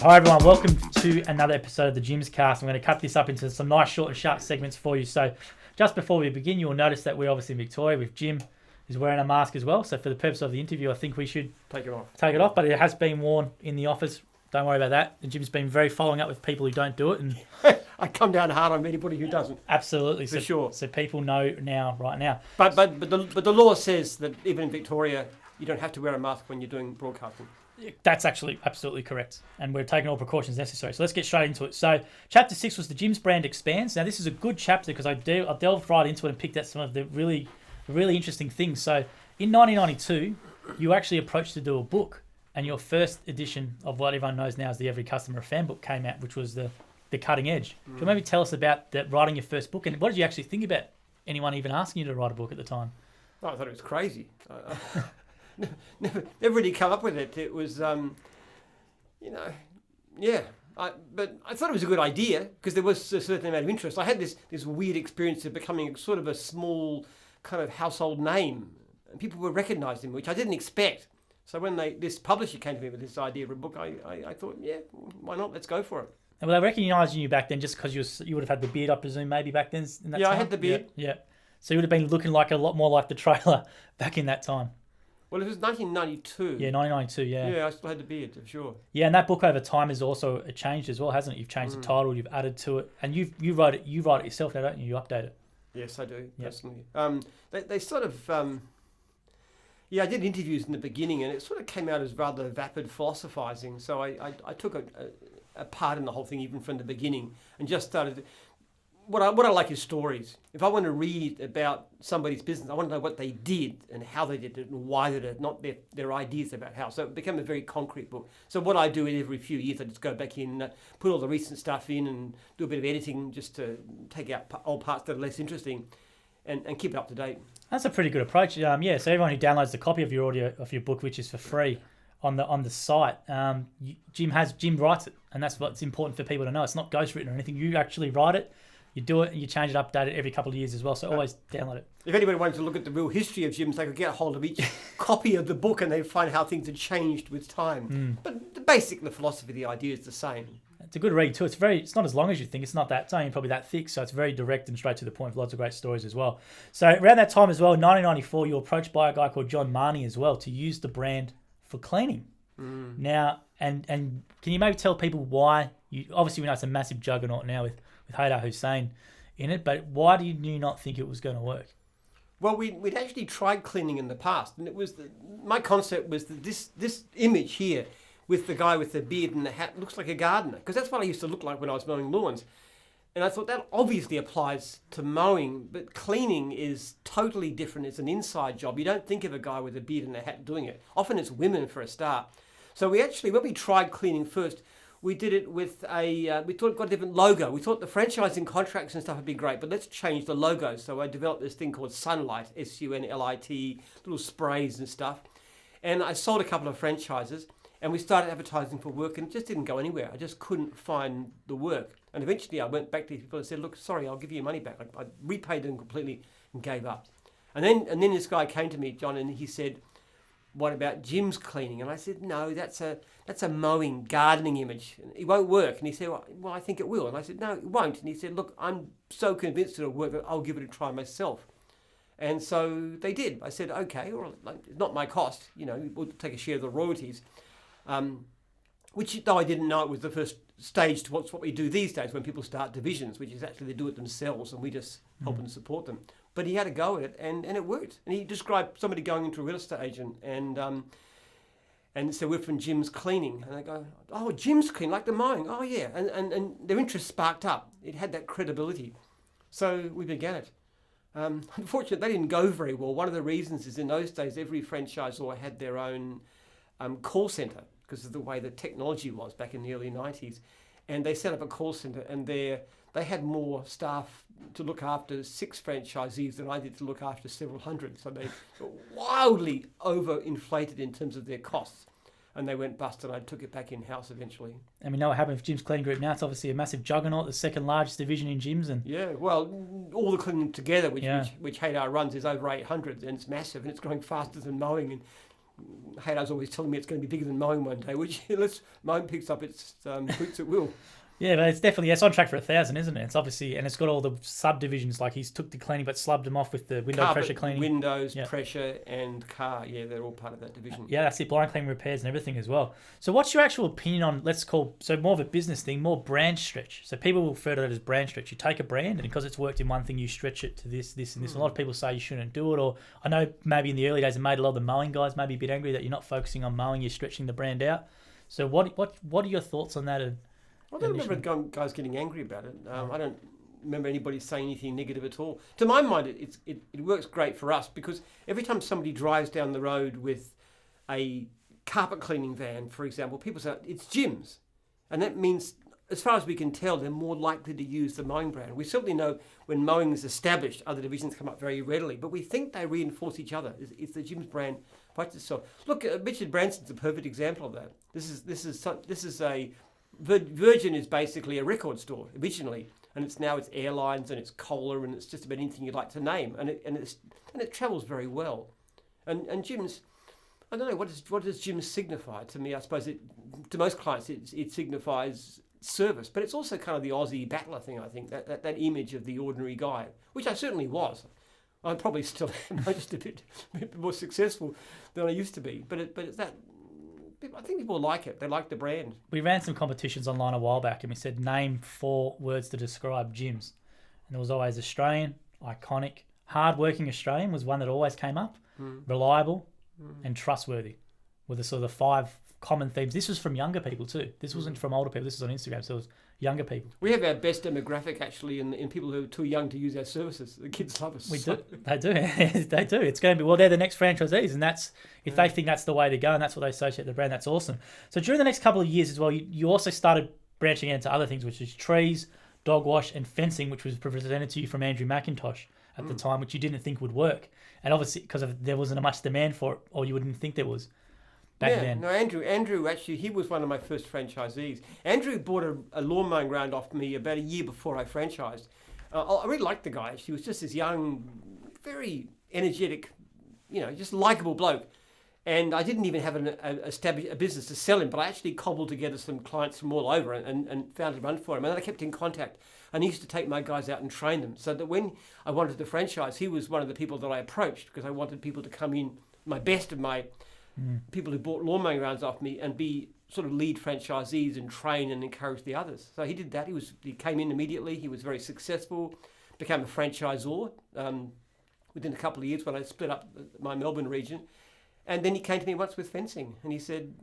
Hi everyone, welcome to another episode of the Gym's Cast. I'm going to cut this up into some nice short and sharp segments for you. So just before we begin, you'll notice that we're obviously in Victoria with Jim, who's wearing a mask as well. So for the purpose of the interview, I think we should take it off. But it has been worn in the office. Don't worry about that. And Jim's been very following up with people who don't do it. And I come down hard on anybody who doesn't. Absolutely. For sure. So people know now, right now. But the law says that even in Victoria, you don't have to wear a mask when you're doing broadcasting. That's actually absolutely correct. And we're taking all precautions necessary. So let's get straight into it. So chapter 6 was the Gym's brand expands. Now this is a good chapter because I delved right into it and picked out some of the really interesting things. So in 1992, you actually approached to do a book. And your first edition of what everyone knows now as the Every Customer Fan book came out, which was the Cutting Edge. Can you maybe tell us about that, writing your first book? And what did you actually think about anyone even asking you to write a book at the time? Oh, I thought it was crazy. Never really come up with it. It was, but I thought it was a good idea because there was a certain amount of interest. I had this weird experience of becoming sort of a small kind of household name. And people were recognising me, which I didn't expect. So when this publisher came to me with this idea of a book, I thought, yeah, why not? Let's go for it. And were they recognising you back then just because you would have had the beard, I presume, maybe back then? In that time? I had the beard. Yeah. So you would have been looking like a lot more like the trailer back in that time. Well, it was 1992. Yeah, 1992, yeah. Yeah, I still had the beard, for sure. Yeah, and that book over time has also changed as well, hasn't it? You've changed the title, you've added to it, and you write it yourself now, don't you? You update it. Yes, I do, yep. personally. They sort of... I did interviews in the beginning, and it sort of came out as rather vapid philosophizing. So I took a part in the whole thing, even from the beginning, and just started... What I like is stories. If I want to read about somebody's business, I want to know what they did and how they did it and why they did it, not their ideas about how. So it became a very concrete book. So what I do every few years, I just go back in, put all the recent stuff in and do a bit of editing just to take out old parts that are less interesting and keep it up to date. That's a pretty good approach. So everyone who downloads the copy of your book, which is for free on the site, Jim writes it, and that's what's important for people to know. It's not ghostwritten or anything. You actually write it. You do it and you change it, update it every couple of years as well. So always download it. If anybody wanted to look at the real history of Jim's, they could get a hold of each copy of the book and they'd find how things had changed with time. But the philosophy, the idea is the same. It's a good read too. It's not as long as you think. It's not that, it's only probably that thick. So it's very direct and straight to the point with lots of great stories as well. So around that time as well, 1994, you were approached by a guy called John Marnie as well to use the brand for cleaning. Now, and can you maybe tell people why obviously we know it's a massive juggernaut now with Haydar Hussein in it, but why do you not think it was going to work? Well, we'd actually tried cleaning in the past, and it was my concept was that this image here with the guy with the beard and the hat looks like a gardener, because that's what I used to look like when I was mowing lawns. And I thought that obviously applies to mowing, but cleaning is totally different. It's an inside job. You don't think of a guy with a beard and a hat doing it. Often it's women for a start. So when we tried cleaning first, we did it with we thought it got a different logo. We thought the franchising contracts and stuff would be great, but let's change the logo. So I developed this thing called Sunlight, Sunlit, little sprays and stuff. And I sold a couple of franchises, and we started advertising for work, and it just didn't go anywhere. I just couldn't find the work. And eventually I went back to these people and said, look, sorry, I'll give you your money back. I repaid them completely and gave up. And then this guy came to me, John, and he said, what about Jim's cleaning? And I said, no, that's a mowing, gardening image. It won't work. And he said, well, I think it will. And I said, no, it won't. And he said, look, I'm so convinced it'll work that I'll give it a try myself. And so they did. I said, okay, well, it's not my cost. We'll take a share of the royalties. Which, though I didn't know it was the first stage to what we do these days when people start divisions, which is actually they do it themselves and we just help and support them. But he had a go at it and it worked. And he described somebody going into a real estate agent and so we're from Jim's Cleaning. And they go, oh, Jim's Cleaning, like the mowing. Oh, yeah. And their interest sparked up. It had that credibility. So we began it. Unfortunately, they didn't go very well. One of the reasons is in those days, every franchisor had their own call centre because of the way the technology was back in the early 90s. And they set up a call centre and they had more staff to look after 6 franchisees than I did to look after several hundred. So they were wildly overinflated in terms of their costs. And they went bust, and I took it back in-house eventually. And we know what happened with Jim's Cleaning Group now. It's obviously a massive juggernaut, the second largest division in gyms. And yeah, well, all the cleaning together, which Haydar runs, is over 800, and it's massive, and it's growing faster than mowing. And Hadar's always telling me it's going to be bigger than mowing one day, which unless mowing picks up its boots, it will. Yeah, but it's definitely it's on track for 1,000, isn't it? It's obviously, and it's got all the subdivisions. Like he's took the cleaning, but slubbed them off with the window Carpet, pressure cleaning. windows, pressure, and car. Yeah, they're all part of that division. Yeah, that's it. Blind cleaning repairs and everything as well. So, what's your actual opinion on more of a business thing, more brand stretch? So people will refer to that as brand stretch. You take a brand, and because it's worked in one thing, you stretch it to this, and this. A lot of people say you shouldn't do it, or I know maybe in the early days it made a lot of the mowing guys maybe a bit angry that you're not focusing on mowing, you're stretching the brand out. So, what are your thoughts on that? I don't remember guys getting angry about it. I don't remember anybody saying anything negative at all. To my mind, it works great for us because every time somebody drives down the road with a carpet cleaning van, for example, people say it's Jim's. And that means, as far as we can tell, they're more likely to use the mowing brand. We certainly know when mowing is established, other divisions come up very readily, but we think they reinforce each other. It's the Jim's brand fights itself. Look, Richard Branson's a perfect example of that. This is a Virgin is basically a record store originally, and it's airlines and it's cola and it's just about anything you'd like to name, and it travels very well. And Jim's, I don't know what does Jim's signify to me. I suppose to most clients it signifies service, but it's also kind of the Aussie battler thing. I think that image of the ordinary guy, which I certainly was. I'm probably still just a bit more successful than I used to be, but it's that. I think people like it. They like the brand. We ran some competitions online a while back and we said name 4 words to describe Jim's. And there was always Australian, iconic, hard-working Australian was one that always came up, reliable and trustworthy were the sort of 5 common themes. This was from younger people too. This wasn't from older people. This was on Instagram, so it was younger people. We have our best demographic actually in people who are too young to use our services. The kids love us. We do. They do. They do. It's going to be, they're the next franchisees, and that's, if they think that's the way to go and that's what they associate the brand, that's awesome. So during the next couple of years as well, you also started branching into other things, which is trees, dog wash and fencing, which was presented to you from Andrew McIntosh at the time, which you didn't think would work. And obviously because there wasn't much demand for it, or you wouldn't think there was. Back then. No, Andrew actually, he was one of my first franchisees. Andrew bought a lawn mowing ground off me about a year before I franchised. I really liked the guy. He was just this young, very energetic, just likable bloke. And I didn't even have a business to sell him, but I actually cobbled together some clients from all over and found a run for him. And then I kept in contact. And he used to take my guys out and train them. So that when I wanted to franchise, he was one of the people that I approached because I wanted people to come in, my best of my people who bought lawn mowing grounds off me and be sort of lead franchisees and train and encourage the others. So he did that. He came in immediately. He was very successful, became a franchisor within a couple of years when I split up my Melbourne region. And then he came to me once with fencing and he said,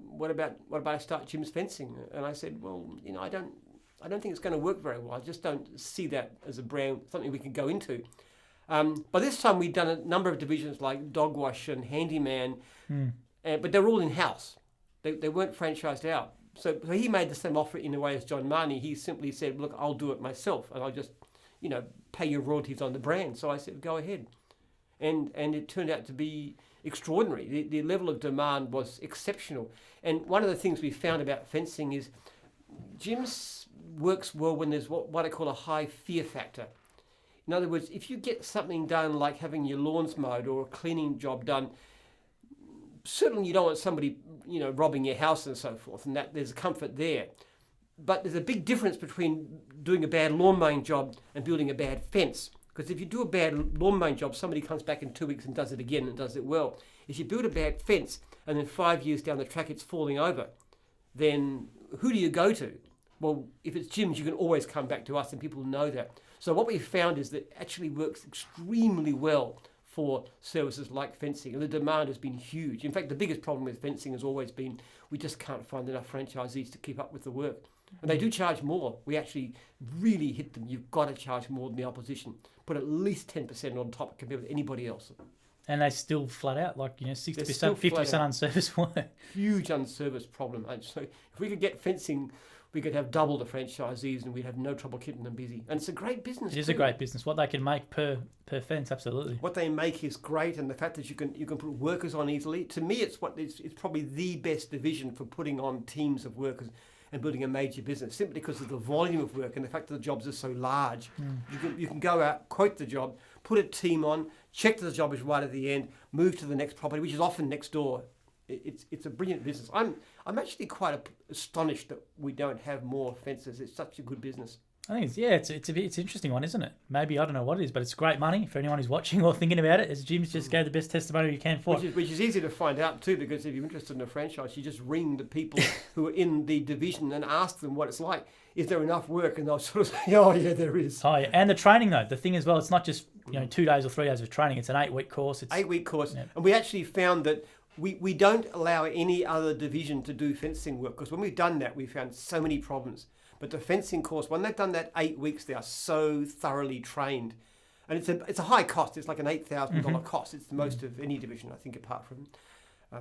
what about I start Jim's Fencing? And I said, well, I don't think it's going to work very well. I just don't see that as a brand, something we can go into. By this time, we'd done a number of divisions like dog wash and handyman, but they're all in-house. They weren't franchised out. So he made the same offer in a way as John Marnie. He simply said, look, I'll do it myself and I'll just, pay your royalties on the brand. So I said, go ahead. And it turned out to be extraordinary. The level of demand was exceptional. And one of the things we found about fencing is Jim's works well when there's what I call a high fear factor. In other words, if you get something done like having your lawns mowed or a cleaning job done, certainly you don't want somebody, robbing your house and so forth, and that there's a comfort there. But there's a big difference between doing a bad lawn mowing job and building a bad fence. Because if you do a bad lawn mowing job, somebody comes back in 2 weeks and does it again and does it well. If you build a bad fence and then 5 years down the track it's falling over, then who do you go to? Well, if it's Jim's, you can always come back to us and people know that. So what we found is that it actually works extremely well for services like fencing, and the demand has been huge. In fact, the biggest problem with fencing has always been we just can't find enough franchisees to keep up with the work. And they do charge more. We actually really hit them. You've got to charge more than the opposition. Put at least 10% on top compared with anybody else. And they still flat out, 60%, 50% unserviced work. Huge unserviced problem. And so if we could get fencing, we could have double the franchisees and we'd have no trouble keeping them busy. And it's a great business. It is a great business. What they can make per fence, absolutely. What they make is great, and the fact that you can put workers on easily. To me, it's probably the best division for putting on teams of workers. and building a major business, simply because of the volume of work and the fact that the jobs are so large. You can go out, quote the job, put a team on, check that the job is right at the end, move to the next property, which is often next door. It's a brilliant business. I'm actually quite astonished that we don't have more fences. It's such a good business. I think it's an interesting one, isn't it? Maybe, I don't know what it is, but it's great money for anyone who's watching or thinking about it. As Jim's just gave the best testimony you can for Which is easy to find out too, because if you're interested in a franchise, you just ring the people who are in the division and ask them what it's like. Is there enough work? And they'll sort of say, oh yeah, there is. Oh yeah, and the training though. The thing as well, it's not just 2 days or 3 days of training. It's an 8-week course. It's 8-week course, yeah. And we actually found that we don't allow any other division to do fencing work, because when we've done that, we found so many problems. But the fencing course, when they've done that 8 weeks, they are so thoroughly trained. And it's a high cost. It's like an $8,000 cost. It's the most of any division, I think, apart from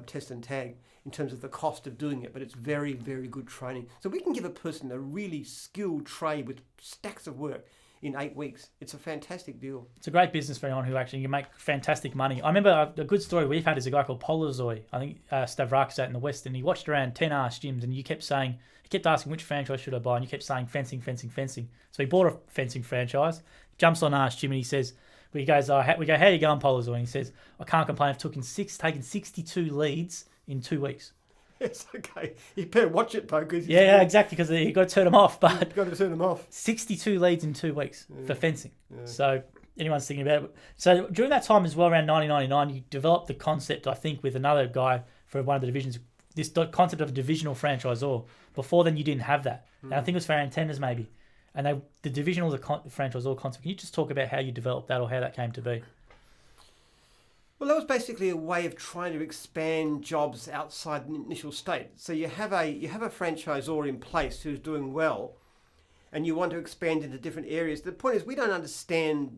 test and tag, in terms of the cost of doing it. But it's very, very good training. So we can give a person a really skilled trade with stacks of work in 8 weeks. It's a fantastic deal. It's a great business for anyone who actually can make fantastic money. I remember a good story we've had is a guy called Polozoy. I think Stavrakis out in the West, and he watched around 10 arse gyms, and he kept asking which franchise should I buy, and you kept saying fencing. So he bought a fencing franchise, jumps on Arse Gym, and he says, we go, how are you going, Polozoy? And he says, I can't complain. I've taken 62 leads in 2 weeks. It's okay. You better watch it, though. Yeah, exactly, because you've got to turn them off. But you've got to turn them off. 62 leads in 2 weeks for fencing. Yeah. So anyone's thinking about it. So during that time as well, around 1999, you developed the concept, I think, with another guy for one of the divisions, this concept of a divisional franchisor. Before then, you didn't have that. And I think it was for antennas, maybe. And the divisional franchisor concept. Can you just talk about how you developed that or how that came to be? Well, that was basically a way of trying to expand jobs outside the initial state. So you have a franchisor in place who's doing well, and you want to expand into different areas. The point is, we don't understand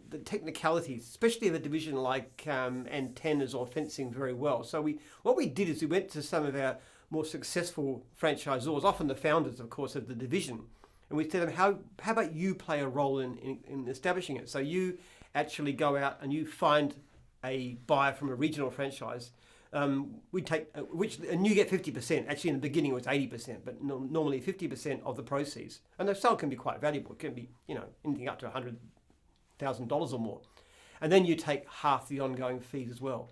the technicalities, especially of a division like antennas or fencing, very well. So what we did is we went to some of our more successful franchisors, often the founders, of course, of the division, and we said to them, how about you play a role in establishing it? So you actually go out and you find a buyer from a regional franchise. We take and you get 50%. Actually, in the beginning it was 80%, but normally 50% of the proceeds. And the sale can be quite valuable. It can be anything up to $100,000 or more. And then you take half the ongoing fees as well.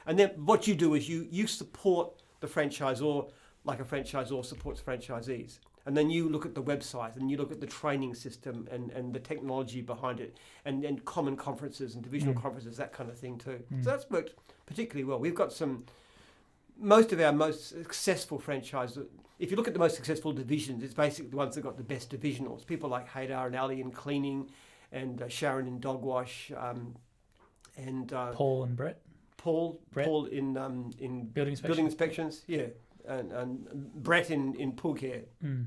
And then what you do is you support the franchisor like a franchisor supports franchisees. And then you look at the website and you look at the training system and the technology behind it and common conferences and divisional conferences, that kind of thing too. So that's worked particularly well. We've got most of our most successful franchises. If you look at the most successful divisions, it's basically the ones that got the best divisionals. People like Haydar and Ali in cleaning, and Sharon in dog wash, and Paul and Brett. Paul in building inspections. Yeah. And Brett in pool care.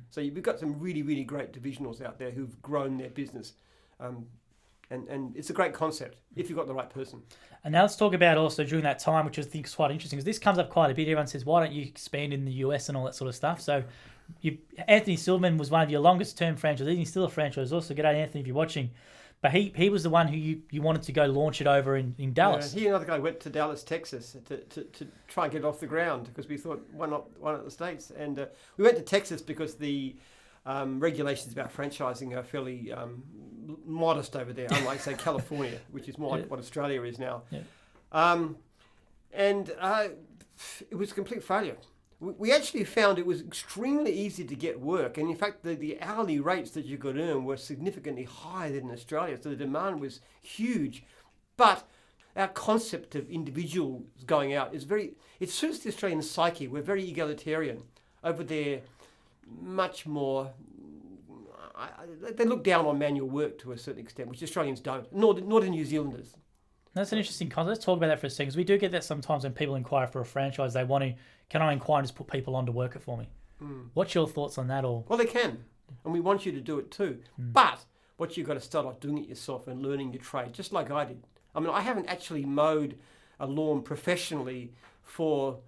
So we've got some really, really great divisionals out there who've grown their business. And it's a great concept if you've got the right person. And now let's talk about also during that time, which I think is quite interesting, because this comes up quite a bit. Everyone says, why don't you expand in the US and all that sort of stuff? So Anthony Silverman was one of your longest term franchisees. He's still a franchisor, so g'day Anthony if you're watching. But he was the one who you wanted to go launch it over in Dallas. Yeah, he and another guy went to Dallas, Texas to try and get it off the ground, because we thought, why not the States? And we went to Texas because the regulations about franchising are fairly modest over there, unlike, say, California, which is more like what Australia is now. Yeah. It was a complete failure. We actually found it was extremely easy to get work, and in fact the hourly rates that you could earn were significantly higher than in Australia, so the demand was huge. But our concept of individuals going out it suits the Australian psyche. We're very egalitarian. Over there, much more, they look down on manual work to a certain extent, which Australians don't, nor do New Zealanders. That's an interesting concept. Let's talk about that for a second, because we do get that sometimes when people inquire for a franchise. They want to, can I inquire and just put people on to work it for me? What's your thoughts on that? Well, they can, and we want you to do it too. But what you've got to start off doing it yourself and learning your trade, just like I did. I mean, I haven't actually mowed a lawn professionally for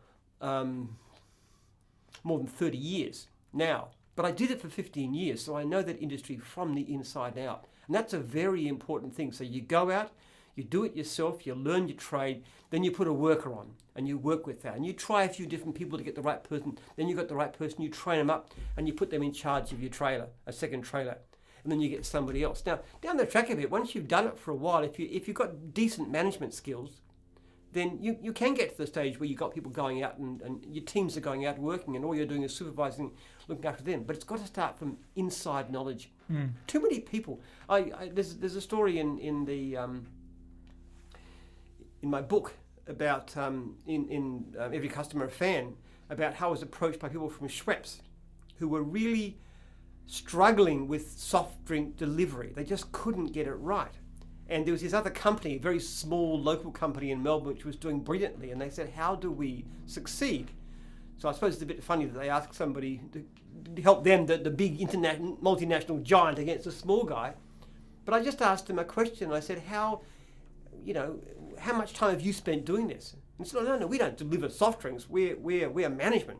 more than 30 years now, but I did it for 15 years, so I know that industry from the inside out. And that's a very important thing. So you go out, You do it yourself, you learn your trade, then you put a worker on and you work with that. And you try a few different people to get the right person. Then you've got the right person, you train them up and you put them in charge of your trailer, a second trailer. And then you get somebody else. Now, down the track of it, once you've done it for a while, if you've got decent management skills, then you can get to the stage where you've got people going out and your teams are going out working and all you're doing is supervising, looking after them. But it's got to start from inside knowledge. Too many people. There's a story in my book about Every Customer a Fan, about how I was approached by people from Schweppes who were really struggling with soft drink delivery. They just couldn't get it right. And there was this other company, a very small local company in Melbourne, which was doing brilliantly. And they said, how do we succeed? So I suppose it's a bit funny that they asked somebody to help them, the big international, multinational giant against a small guy. But I just asked them a question. I said, how much time have you spent doing this? And he said, no, we don't deliver soft drinks. We're management.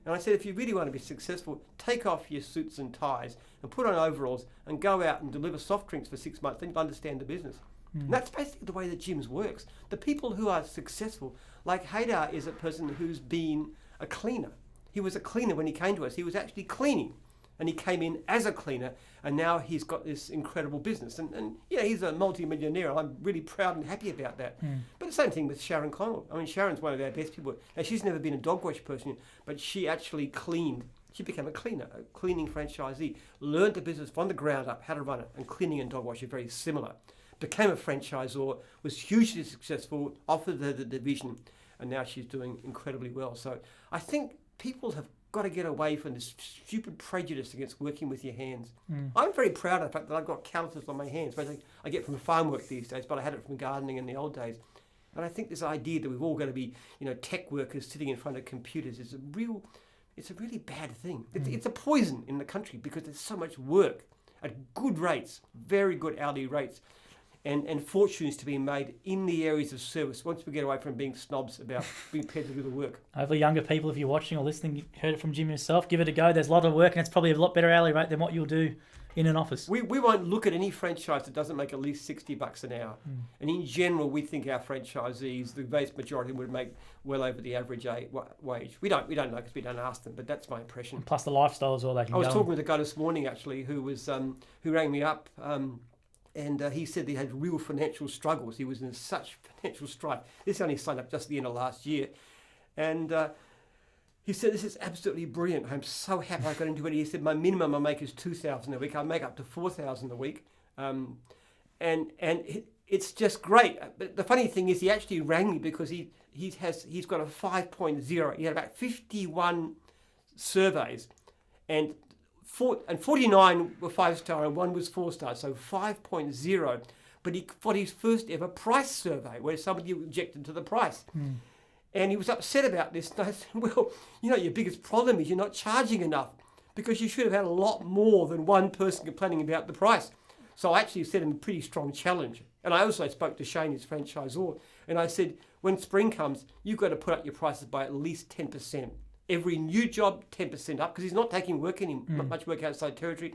And I said, if you really want to be successful, take off your suits and ties and put on overalls and go out and deliver soft drinks for 6 months. Then you understand the business. And that's basically the way that gyms works. The people who are successful, like Haydar is a person who's been a cleaner. He was a cleaner when he came to us. He was actually cleaning. And he came in as a cleaner, and now he's got this incredible business. And he's a multi-millionaire. I'm really proud and happy about that. But the same thing with Sharon Connell. I mean, Sharon's one of our best people. Now, she's never been a dog wash person, but she actually cleaned. She became a cleaner, a cleaning franchisee, learned the business from the ground up, how to run it, and cleaning and dog wash are very similar. Became a franchisor, was hugely successful, offered her the division, and now she's doing incredibly well. So I think people have got to get away from this stupid prejudice against working with your hands. I'm very proud of the fact that I've got calluses on my hands, which I get from farm work these days, but I had it from gardening in the old days. And I think this idea that we've all got to be, tech workers sitting in front of computers is it's a really bad thing. It's a poison in the country because there's so much work at good rates, very good hourly rates, and fortunes to be made in the areas of service once we get away from being snobs about being prepared to do the work. Hopefully younger people, if you're watching or listening, you heard it from Jim yourself, give it a go. There's a lot of work and it's probably a lot better hourly rate than what you'll do in an office. We won't look at any franchise that doesn't make at least $60 an hour. And in general, we think our franchisees, the vast majority would make well over the average wage. We don't know because we don't ask them, but that's my impression. And plus the lifestyle as well. They can I was talking with a guy this morning actually who rang me up and he said he had real financial struggles. He was in such financial strife. This only signed up just at the end of last year. And he said, this is absolutely brilliant. I'm so happy I got into it. He said, my minimum I make is $2,000 a week. I make up to $4,000 a week. And it's just great. But the funny thing is he actually rang me because he's got a 5.0. He had about 51 surveys and 49 were 5-star and 1 was 4-star, so 5.0. But he got his first ever price survey where somebody objected to the price. And he was upset about this. And I said, well, your biggest problem is you're not charging enough because you should have had a lot more than one person complaining about the price. So I actually set him a pretty strong challenge. And I also spoke to Shane, his franchisor, and I said, when spring comes, you've got to put up your prices by at least 10%. Every new job, 10% up, because he's not taking much work outside territory.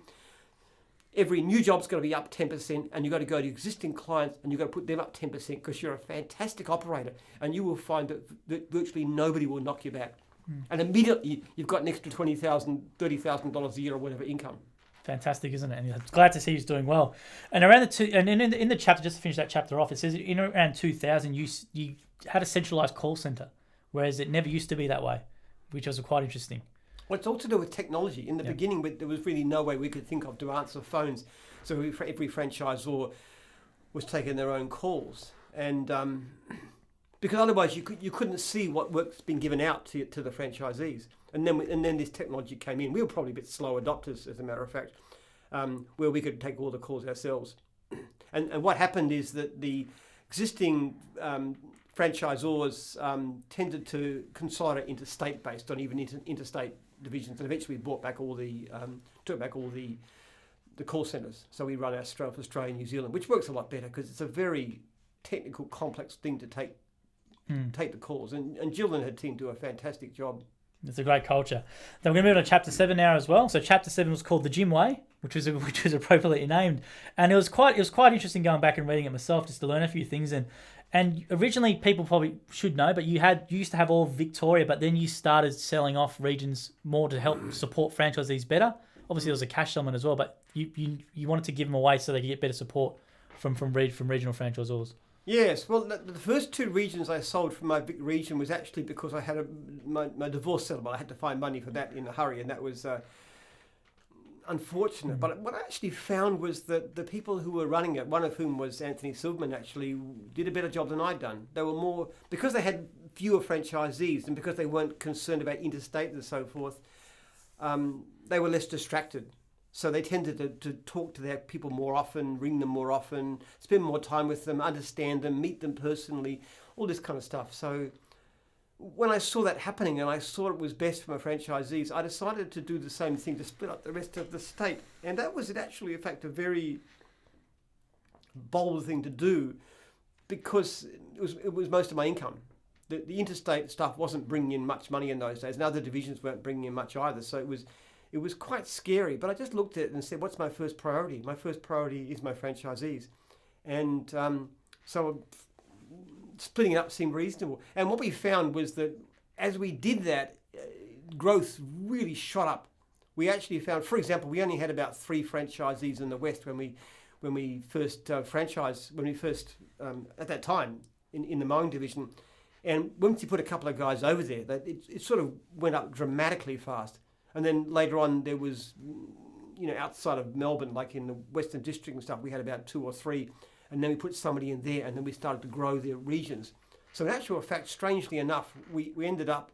Every new job's got to be up 10%, and you've got to go to existing clients, and you've got to put them up 10%, because you're a fantastic operator, and you will find that virtually nobody will knock you back. And immediately, you've got an extra $20,000, $30,000 a year or whatever income. Fantastic, isn't it? And I'm glad to see he's doing well. And around in the chapter, just to finish that chapter off, it says in around 2000, you had a centralized call center, whereas it never used to be that way, which was quite interesting. Well, it's all to do with technology. In the beginning, there was really no way we could think of to answer phones. So every franchisor was taking their own calls. And because otherwise you couldn't see what work's been given out to the franchisees. And then this technology came in. We were probably a bit slow adopters, as a matter of fact, where we could take all the calls ourselves. And what happened is that the existing franchisors tended to consolidate into state-based, not even interstate divisions, and eventually we took back all the call centres. So we run our for Australia and New Zealand, which works a lot better because it's a very technical, complex thing to take the calls. And Jill and her team do a fantastic job. It's a great culture. Then we're going to move on to chapter 7 now as well. So chapter 7 was called The Gym Way, which was appropriately named. And it was quite interesting going back and reading it myself just to learn a few things. And originally people probably should know, but you used to have all Victoria, but then you started selling off regions more to help support franchisees better. Obviously there was a cash element as well, but you wanted to give them away so they could get better support from regional franchisors. Yes, well, the first 2 regions I sold from my big region was actually because I had my divorce settlement. I had to find money for that in a hurry, and that was unfortunate. But what I actually found was that the people who were running it, one of whom was Anthony Silverman, actually did a better job than I'd done. They were more, because they had fewer franchisees and because they weren't concerned about interstate and so forth, they were less distracted. So they tended to talk to their people more often, ring them more often, spend more time with them, understand them, meet them personally, all this kind of stuff. So when I saw that happening and I thought it was best for my franchisees, I decided to do the same thing, to split up the rest of the state. And that was actually, in fact, a very bold thing to do because it was most of my income. The interstate stuff wasn't bringing in much money in those days, and other divisions weren't bringing in much either. So it was quite scary, but I just looked at it and said, what's my first priority? My first priority is my franchisees. And so splitting it up seemed reasonable. And what we found was that as we did that, growth really shot up. We actually found, for example, we only had about 3 franchisees in the West when we first franchised, at that time, in the mowing division. And once you put a couple of guys over there, it sort of went up dramatically fast. And then later on, there was, outside of Melbourne, like in the Western District and stuff, we had about 2 or 3. And then we put somebody in there, and then we started to grow their regions. So in actual fact, strangely enough, I ended up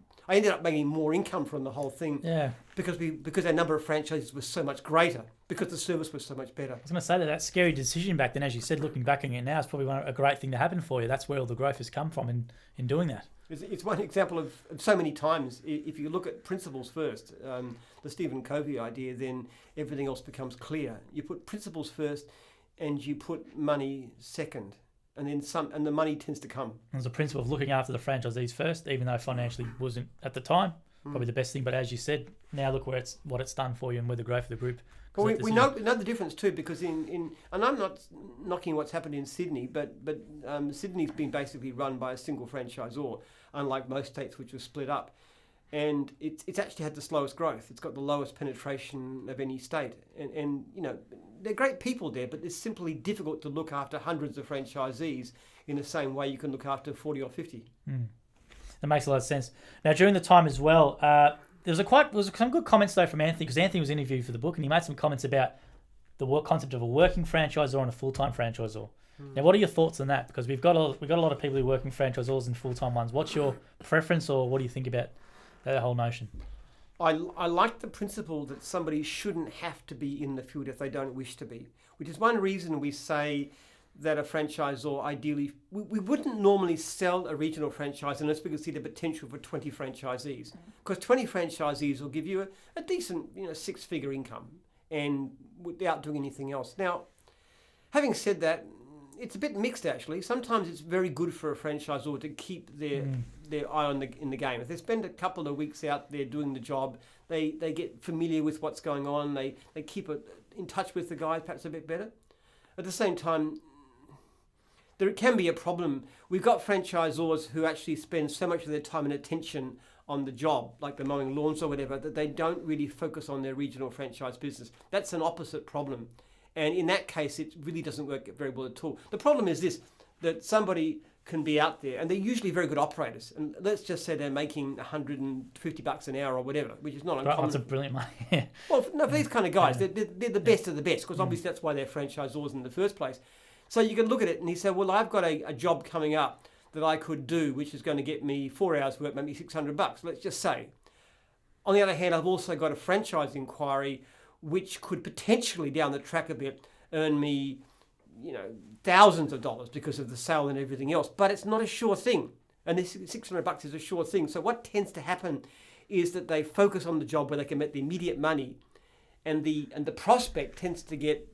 making more income from the whole thing. Yeah. Because our number of franchises was so much greater, because the service was so much better. I was going to say that scary decision back then, as you said, looking back on it now, is probably a great thing to happen for you. That's where all the growth has come from in doing that. It's one example of so many times. If you look at principles first, the Stephen Covey idea, then everything else becomes clear. You put principles first, and you put money second, and then and the money tends to come. There's a principle of looking after the franchisees first, even though financially wasn't at the time probably the best thing. But as you said, now look what it's done for you and where the growth of the group. Well, we know the difference too, because and I'm not knocking what's happened in Sydney, but Sydney's been basically run by a single franchisor, unlike most states which were split up, and it's actually had the slowest growth. It's got the lowest penetration of any state, and they're great people there, but it's simply difficult to look after hundreds of franchisees in the same way you can look after 40 or 50. That makes a lot of sense. Now, during the time as well, there was some good comments though from Anthony, because Anthony was interviewed for the book, and he made some comments about the concept of a working franchisor and a full-time franchisor. Now, what are your thoughts on that? Because we've got a lot of people who are working franchisors and full-time ones. What's your preference, or what do you think about that whole notion? I like the principle that somebody shouldn't have to be in the field if they don't wish to be, which is one reason we say that a franchisor ideally, we wouldn't normally sell a regional franchise unless we could see the potential for 20 franchisees, because 20 franchisees will give you a decent 6-figure income and without doing anything else. Now, having said that, it's a bit mixed actually. Sometimes it's very good for a franchisor to keep their eye in the game. If they spend a couple of weeks out there doing the job, they get familiar with what's going on, they keep in touch with the guys perhaps a bit better. At the same time, there can be a problem. We've got franchisors who actually spend so much of their time and attention on the job, like the mowing lawns or whatever, that they don't really focus on their regional franchise business. That's an opposite problem. And in that case, it really doesn't work very well at all. The problem is this, that somebody can be out there, and they're usually very good operators. And let's just say they're making $150 an hour or whatever, which is not uncommon. That's a brilliant money. Well, no, for these kind of guys, they're the best of the best, because obviously that's why they're franchisors in the first place. So you can look at it and he said, well, I've got a job coming up that I could do, which is going to get me 4 hours work, maybe $600, let's just say. On the other hand, I've also got a franchise inquiry, which could potentially, down the track a bit, earn me, thousands of dollars because of the sale and everything else. But it's not a sure thing. And this $600 is a sure thing. So what tends to happen is that they focus on the job where they can make the immediate money, and the prospect tends to get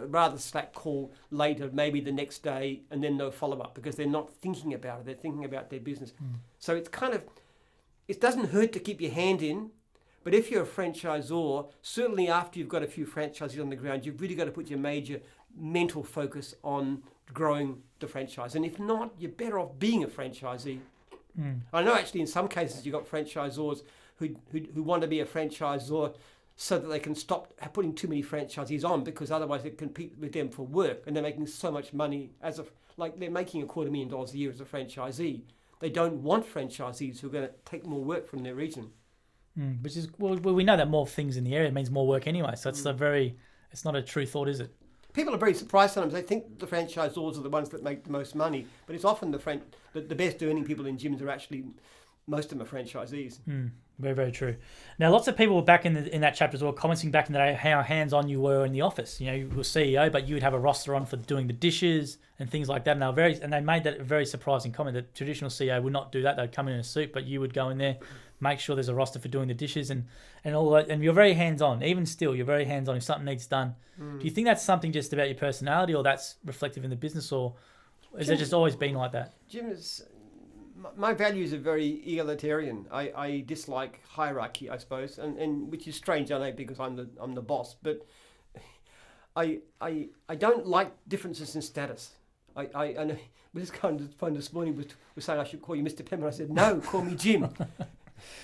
rather slack call later, maybe the next day, and then no follow-up, because they're not thinking about it. They're thinking about their business. So it's kind of, it doesn't hurt to keep your hand in, but if you're a franchisor, certainly after you've got a few franchises on the ground, you've really got to put your major mental focus on growing the franchise. And if not, you're better off being a franchisee. I know actually in some cases you've got franchisors who want to be a franchisor so that they can stop putting too many franchisees on, because otherwise they compete with them for work, and they're making so much money like they're making $250,000 a year as a franchisee. They don't want franchisees who are going to take more work from their region. Which is, well, we know that more things in the area means more work anyway. So it's it's not a true thought, is it? People are very surprised sometimes. They think the franchisors are the ones that make the most money, but it's often the best earning people in gyms are actually, most of them are franchisees. Very, very true. Now, lots of people were back in that chapter as well, commenting back in the day how hands-on you were in the office. You know, you were CEO, but you would have a roster on for doing the dishes and things like that. And they made that a very surprising comment that traditional CEO would not do that. They'd come in a suit, but you would go in there, make sure there's a roster for doing the dishes and all that. And you're very hands-on. Even still, you're very hands-on if something needs done. Do you think that's something just about your personality, or that's reflective in the business, or has it just always been like that? Jim, my values are very egalitarian. I dislike hierarchy, I suppose, and which is strange, I know, because I'm the boss. But I don't like differences in status. I know this guy on the phone this morning was saying I should call you Mr. Penman. I said no, call me Jim.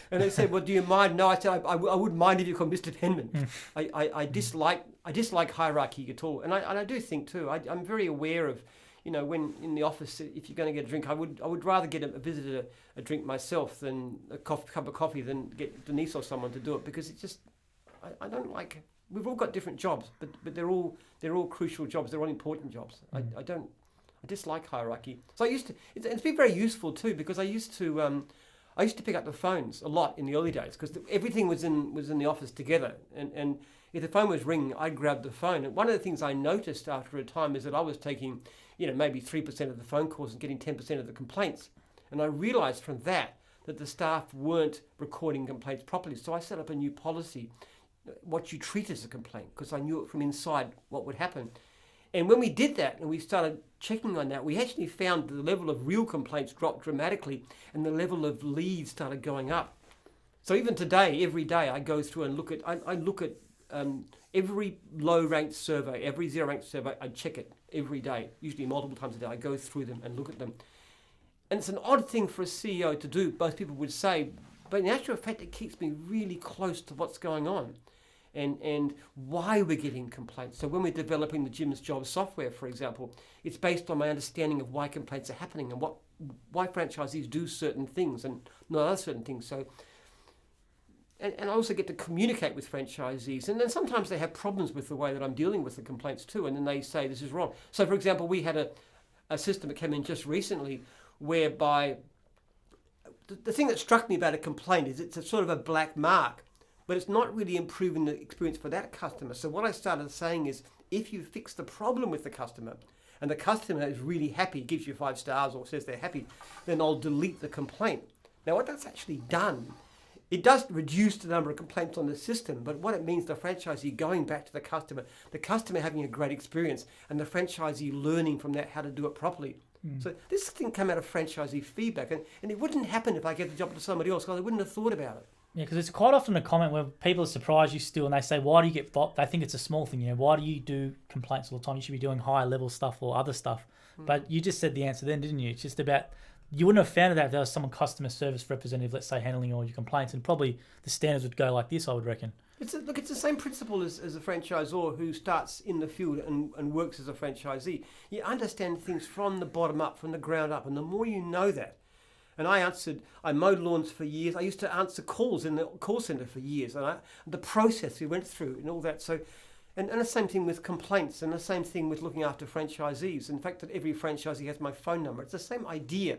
And they said, well, do you mind? No, I said I wouldn't mind if you call Mr. Penman. I dislike hierarchy at all, and I do think too. I'm very aware of. You know, when in the office, if you're going to get a drink, I would rather get a visitor a drink myself than a cup of coffee than get Denise or someone to do it, because it's just I don't like. We've all got different jobs, but they're all crucial jobs. They're all important jobs. I dislike hierarchy. So it's been very useful too, because I used to pick up the phones a lot in the early days, because everything was in the office together, and if the phone was ringing, I'd grab the phone. And one of the things I noticed after a time is that I was taking, maybe 3% of the phone calls and getting 10% of the complaints. And I realized from that the staff weren't recording complaints properly. So I set up a new policy, what you treat as a complaint, because I knew it from inside what would happen. And when we did that and we started checking on that, we actually found the level of real complaints dropped dramatically and the level of leads started going up. So even today, every day I go through and look at every low-ranked survey, every zero-ranked survey, I check it every day, usually multiple times a day. I go through them and look at them. And it's an odd thing for a CEO to do, most people would say, but in actual fact, it keeps me really close to what's going on and why we're getting complaints. So when we're developing the Jim's Job software, for example, it's based on my understanding of why complaints are happening and why franchisees do certain things and not other certain things. So And I also get to communicate with franchisees. And then sometimes they have problems with the way that I'm dealing with the complaints too. And then they say, this is wrong. So, for example, we had a system that came in just recently whereby the thing that struck me about a complaint is it's a sort of a black mark, but it's not really improving the experience for that customer. So what I started saying is, if you fix the problem with the customer and the customer is really happy, gives you 5 stars or says they're happy, then I'll delete the complaint. Now, what that's actually done, it does reduce the number of complaints on the system, but what it means, the franchisee going back to the customer having a great experience, and the franchisee learning from that how to do it properly. So this thing came out of franchisee feedback, and it wouldn't happen if I gave the job to somebody else, because I wouldn't have thought about it. Yeah, because it's quite often a comment where people are surprised you still, and they say, why do you get they think it's a small thing, why do you do complaints all the time? You should be doing higher level stuff or other stuff. But you just said the answer then, didn't you? It's just about, you wouldn't have found that if there was someone customer service representative, let's say, handling all your complaints, and probably the standards would go like this, I would reckon. It's the same principle as a franchisor who starts in the field and works as a franchisee. You understand things from the bottom up, from the ground up, and the more you know that. And I mowed lawns for years. I used to answer calls in the call centre for years, and the process we went through and all that. So, and the same thing with complaints, and the same thing with looking after franchisees. In fact, that every franchisee has my phone number. It's the same idea.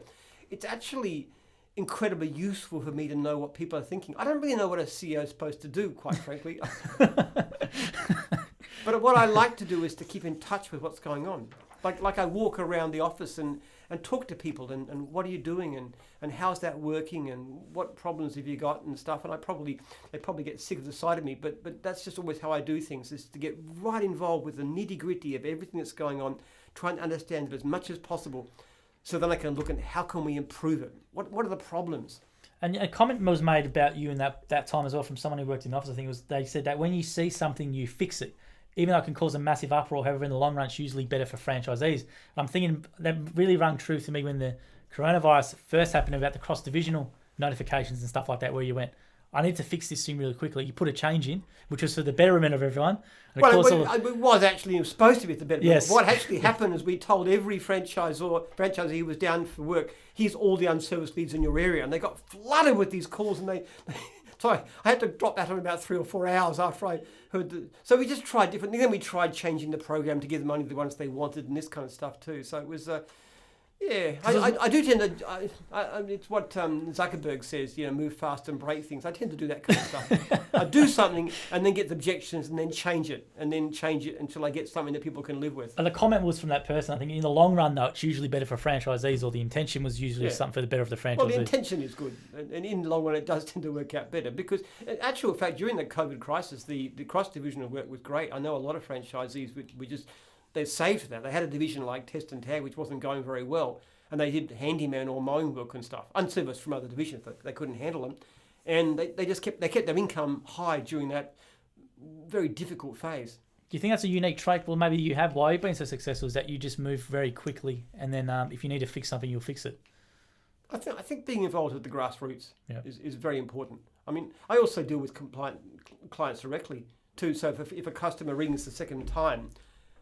It's actually incredibly useful for me to know what people are thinking. I don't really know what a CEO is supposed to do, quite frankly. But what I like to do is to keep in touch with what's going on. Like I walk around the office and talk to people and what are you doing and how's that working and what problems have you got and stuff. And they probably get sick of the sight of me, but that's just always how I do things, is to get right involved with the nitty-gritty of everything that's going on, try and understand it as much as possible. So then I can look at how can we improve it? What are the problems? And a comment was made about you in that time as well from someone who worked in the office. I think it was they said that when you see something, you fix it. Even though it can cause a massive uproar, however, in the long run, it's usually better for franchisees. And I'm thinking that really rang true to me when the coronavirus first happened about the cross-divisional notifications and stuff like that, where you went, I need to fix this thing really quickly. You put a change in, which was for the betterment of everyone. And well, it was actually supposed to be the betterment. Yes. What actually happened is we told every franchisee who was down for work, here's all the unserviced leads in your area. And they got flooded with these calls, and so I had to drop that in about 3 or 4 hours after I heard so we just tried different things. Then we tried changing the program to give them only the ones they wanted and this kind of stuff too. So it was... I do tend to. It's what Zuckerberg says. Move fast and break things. I tend to do that kind of stuff. I do something and then get the objections and then change it until I get something that people can live with. And the comment was from that person. I think in the long run, though, it's usually better for franchisees, or the intention was usually something for the better of the franchisees. Well, the intention is good, and in the long run, it does tend to work out better because, in actual fact, during the COVID crisis, the cross-divisional work was great. I know a lot of franchisees they saved for that. They had a division like Test and Tag, which wasn't going very well, and they did handyman or mowing work and stuff, unserviced from other divisions. They couldn't handle them, and they kept their income high during that very difficult phase. Do you think that's a unique trait? Well, maybe you have. Why you've been so successful is that you just move very quickly, and then if you need to fix something, you'll fix it. I think being involved with the grassroots is very important. I mean, I also deal with clients directly too. So if a customer rings the second time,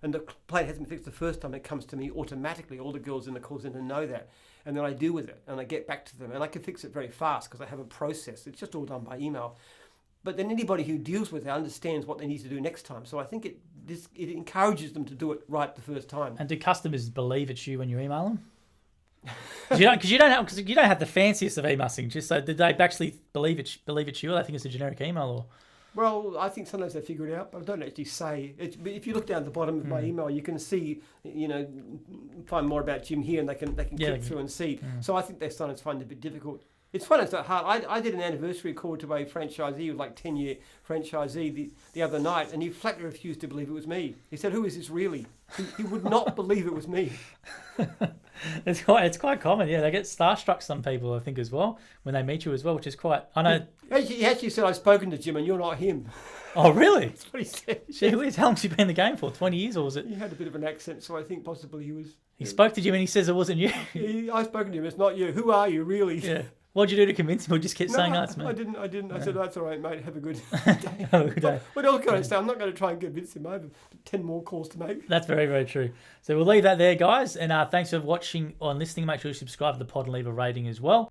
and the plate hasn't been fixed the first time, it comes to me automatically. All the girls in the call centre know that. And then I deal with it and I get back to them. And I can fix it very fast because I have a process. It's just all done by email. But then anybody who deals with it understands what they need to do next time. So I think it encourages them to do it right the first time. And do customers believe it's you when you email them? Because you don't have the fanciest of email signatures. So did they actually believe it's you, or they think it's a generic email, or? Well, I think sometimes they figure it out, but I don't actually say. If you look down at the bottom of my email, you can see, find more about Jim here, and they can click through and see. So I think they're starting to find it a bit difficult. It's fun, it's not hard. I did an anniversary call to a franchisee, like 10-year franchisee, the other night, and he flatly refused to believe it was me. He said, "Who is this really?" He would not believe it was me. It's quite common, yeah. They get starstruck, some people, I think, as well, when they meet you as well, which is quite... I know. He actually said, "I've spoken to Jim and you're not him." Oh, really? That's what he said. Gee, how long has he been in the game for? 20 years, or was it? He had a bit of an accent, so I think possibly he was... He spoke to Jim and he says it wasn't you. I've spoken to him, it's not you. Who are you, really? Yeah. What'd you do to convince him, or just kept saying, "Oh, it's me"? I didn't. I said, "That's all right, mate. Have a good day." Have a good day. What else can I say? I'm not going to try and convince him. I have 10 more calls to make. That's very, very true. So we'll leave that there, guys. And thanks for watching or listening. Make sure you subscribe to the pod and leave a rating as well.